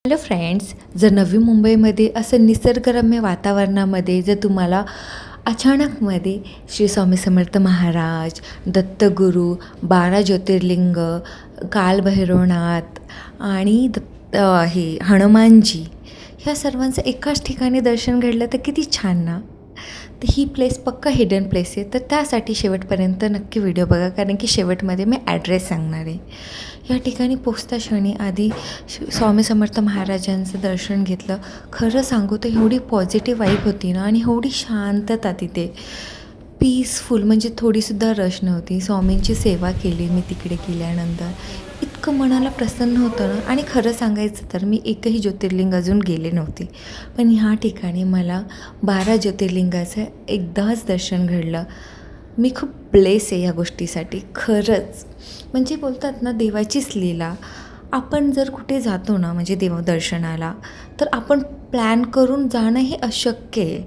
Hello friends, जर नवी मुंबईमध्ये असं निसर्गरम्य वातावरणामध्ये जर तुम्हाला अचानकमध्ये श्री स्वामी समर्थ महाराज, दत्तगुरू, 12 ज्योतिर्लिंग, कालभैरवनाथ आणि हे हनुमानजी ह्या सर्वांचं एकाच ठिकाणी दर्शन घडलं तर किती छान ना. तर ही प्लेस पक्का हिडन प्लेस आहे, तर त्यासाठी शेवटपर्यंत नक्की व्हिडिओ बघा, कारण की शेवटमध्ये मी ॲड्रेस सांगणार आहे. या ठिकाणी पोचता क्षणी आधी स्वामी समर्थ महाराजांचं दर्शन घेतलं. खरं सांगू तर एवढी पॉझिटिव्ह वाईब होती ना, आणि एवढी शांतता तिथे, पीसफुल, म्हणजे थोडीसुद्धा रश नव्हती. स्वामींची सेवा केली मी तिकडे गेल्यानंतर. इतकं मनाला प्रसन्न होतं ना. आणि खरं सांगायचं तर मी एकही ज्योतिर्लिंग अजून गेले नव्हते, पण ह्या ठिकाणी मला 12 ज्योतिर्लिंगाचं एकदाच दर्शन घडलं. मी खूप ब्लेस आहे या गोष्टीसाठी खरंच. म्हणजे बोलतात ना, देवाचीच लीला. आपण जर कुठे जातो ना, म्हणजे देवदर्शनाला, तर आपण प्लॅन करून जाणं हे अशक्य आहे.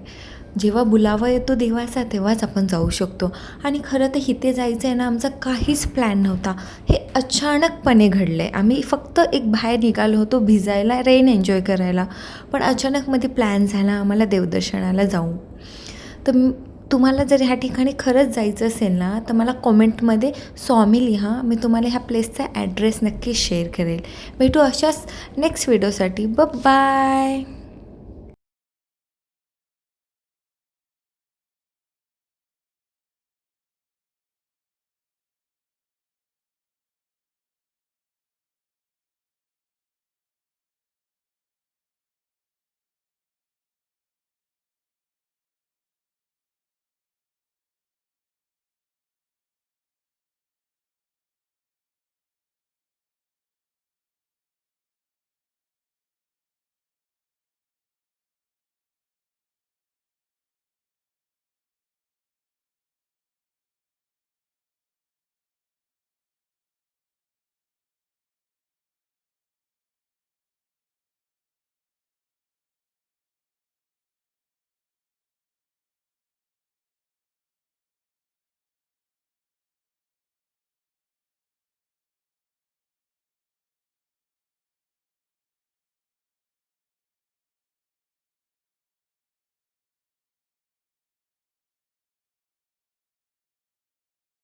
जेव्हा बुलावा येतो देवाचा तेव्हाच आपण जाऊ शकतो. आणि खरं तर इथे जायचं आहे ना, आमचा काहीच प्लॅन नव्हता. हे अचानकपणे घडलं आहे. आम्ही फक्त एक बाहेर निघालो होतो भिजायला, रेन एन्जॉय करायला, पण अचानकमध्ये प्लॅन झाला आम्हाला देवदर्शनाला जाऊ. तर तुम्हाला जर ह्या ठिकाणी खरंच जायचं असेल ना, तर मला कॉमेंटमध्ये स्वामी लिहा. मी तुम्हाला ह्या प्लेसचा ॲड्रेस नक्की शेअर करेल. भेटू अशाच नेक्स्ट व्हिडिओसाठी. बाय.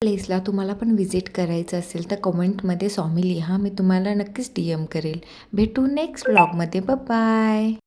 प्लेसला तुम्हाला पण व्हिजिट करायचं असेल तर कमेंटमध्ये स्वामी लिहा. मी तुम्हाला नक्कीच DM करेल. भेटू नेक्स्ट व्लॉगमध्ये. बाय.